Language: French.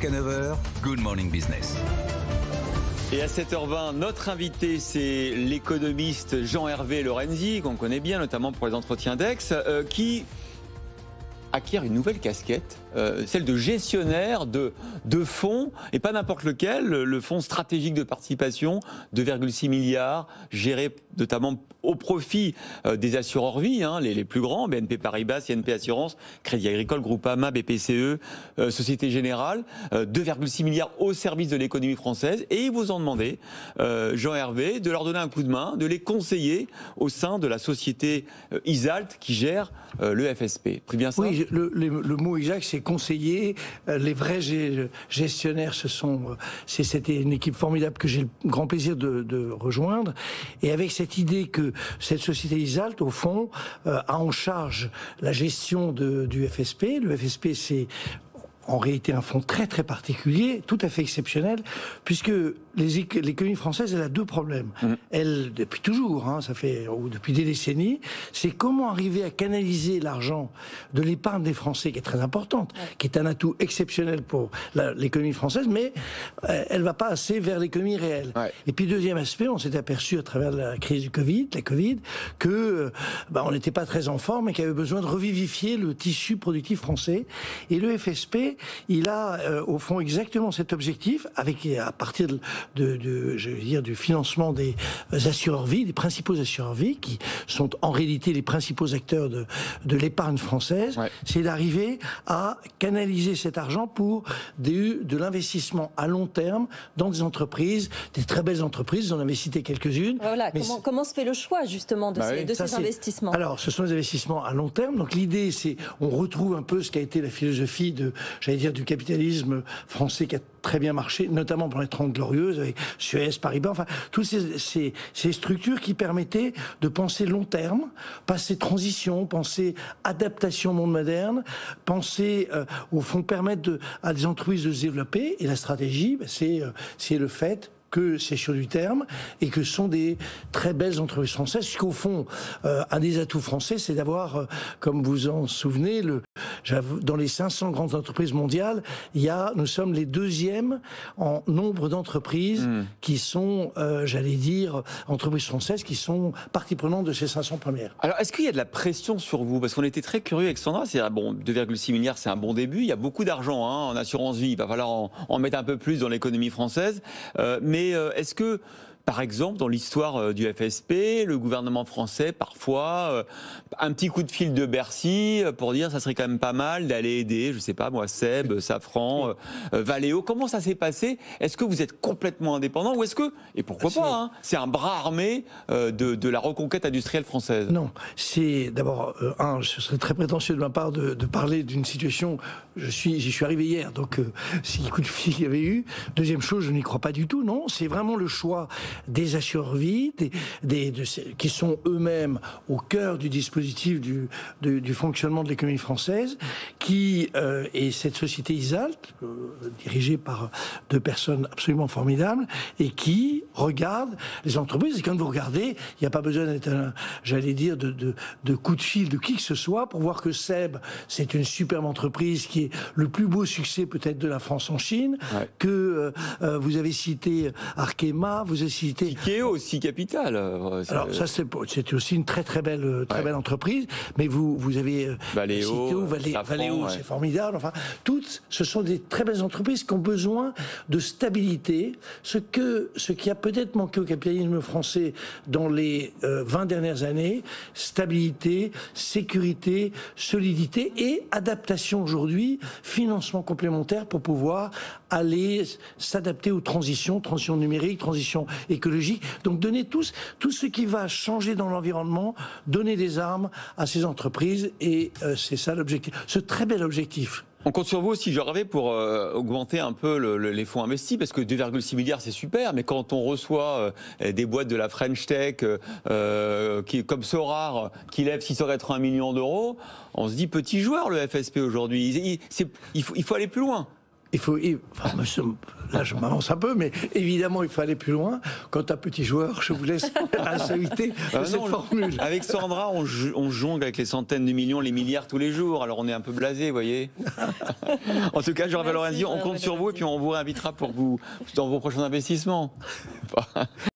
Jusqu'à 9h, Good Morning Business. Et à 7h20, notre invité, c'est l'économiste Jean-Hervé Lorenzi, qu'on connaît bien, notamment pour les entretiens d'Aix, qui acquiert une nouvelle casquette, celle de gestionnaire de fonds, et pas n'importe lequel, le fonds stratégique de participation, 2,6 milliards, géré notamment au profit des assureurs vie, les plus grands, BNP Paribas, CNP Assurance, Crédit Agricole, Groupama, BPCE, Société Générale, 2,6 milliards au service de l'économie française, et ils vous ont demandé, Jean-Hervé, de leur donner un coup de main, de les conseiller au sein de la société Isalt qui gère le FSP. Pris bien ça ? Oui, le mot exact, c'est conseiller. Les vrais gestionnaires, c'était une équipe formidable que j'ai le grand plaisir de rejoindre. Et avec cette idée que cette société Isalt, au fond, a en charge la gestion du FSP. Le FSP, c'est en réalité un fonds très très particulier, tout à fait exceptionnel, puisque l'économie française, elle a deux problèmes. Elle, depuis toujours, depuis des décennies, c'est comment arriver à canaliser l'argent de l'épargne des Français, qui est très importante, qui est un atout exceptionnel pour l'économie française, mais elle va pas assez vers l'économie réelle. Ouais. Et puis deuxième aspect, on s'est aperçu à travers la crise du Covid, que on n'était pas très en forme et qu'il y avait besoin de revivifier le tissu productif français. Et le FSP, il a au fond exactement cet objectif, à partir du financement des assureurs vie, des principaux assureurs vie, qui sont en réalité les principaux acteurs de l'épargne française, c'est d'arriver à canaliser cet argent pour de l'investissement à long terme dans des entreprises, des très belles entreprises, vous en avez cité quelques-unes. Voilà, comment se fait le choix justement de ces investissements ? Alors, ce sont des investissements à long terme, donc l'idée c'est, on retrouve un peu ce qu'a été la philosophie du capitalisme français qui a très bien marché, notamment pendant les 30 glorieuses, avec Suez, Paribas, toutes ces structures qui permettaient de penser long terme, penser transition, penser adaptation au monde moderne, penser, au fond, permettre à des entreprises de se développer. Et la stratégie, c'est le fait que c'est sur du terme et que ce sont des très belles entreprises françaises, puisqu'au fond, un des atouts français, c'est d'avoir, comme vous en souvenez, dans les 500 grandes entreprises mondiales, nous sommes les deuxièmes en nombre d'entreprises qui sont, entreprises françaises qui sont partie prenante de ces 500 premières. Alors, est-ce qu'il y a de la pression sur vous ? Parce qu'on était très curieux avec Sandra, 2,6 milliards, c'est un bon début, il y a beaucoup d'argent en assurance vie, il va falloir en mettre un peu plus dans l'économie française, mais est-ce que, par exemple, dans l'histoire du FSP, le gouvernement français, parfois, un petit coup de fil de Bercy pour dire ça serait quand même pas mal d'aller aider, je sais pas moi, Seb, Safran, Valeo. Comment ça s'est passé ? Est-ce que vous êtes complètement indépendant ou est-ce que, et pourquoi pas, c'est un bras armé de la reconquête industrielle française ? Non, c'est d'abord, ce serait très prétentieux de ma part de parler d'une situation, j'y suis arrivé hier, donc si coup de fil il y avait eu. Deuxième chose, je n'y crois pas du tout, non, c'est vraiment le choix des assureurs vie, qui sont eux-mêmes au cœur du dispositif du fonctionnement de l'économie française, et cette société Isalt, dirigée par deux personnes absolument formidables, et qui regarde les entreprises. Et quand vous regardez, il n'y a pas besoin d'être de coup de fil de qui que ce soit pour voir que Seb, c'est une superbe entreprise qui est le plus beau succès peut-être de la France en Chine, que vous avez cité Arkema, vous avez cité Tikeo aussi Capital. Alors ça c'était aussi une très très belle entreprise, mais vous avez Valeo, Valeo, c'est formidable. Enfin, toutes, ce sont des très belles entreprises qui ont besoin de stabilité, ce qui a peut-être manqué au capitalisme français dans les 20 dernières années, stabilité, sécurité, solidité et adaptation aujourd'hui, financement complémentaire pour pouvoir aller s'adapter aux transitions numériques, transition écologique. Donc donner tout ce qui va changer dans l'environnement, donner des armes à ces entreprises, et c'est ça l'objectif, ce très bel objectif. On compte sur vous aussi, Jean-Hervé, pour augmenter un peu les fonds investis, parce que 2,6 milliards, c'est super, mais quand on reçoit des boîtes de la French Tech, comme Sorar, qui lève 680 millions d'euros, on se dit petit joueur, le FSP, aujourd'hui. Il faut aller plus loin. là je m'avance un peu, mais évidemment il faut aller plus loin. Quant à petit joueur, je vous laisse la responsabilité de cette formule. Avec Sandra, on jongle avec les centaines de millions, les milliards tous les jours, alors on est un peu blasé, vous voyez. En tout cas, Jean-Hervé Lorenzi, on compte sur vous et puis on vous réinvitera pour vous dans vos prochains investissements.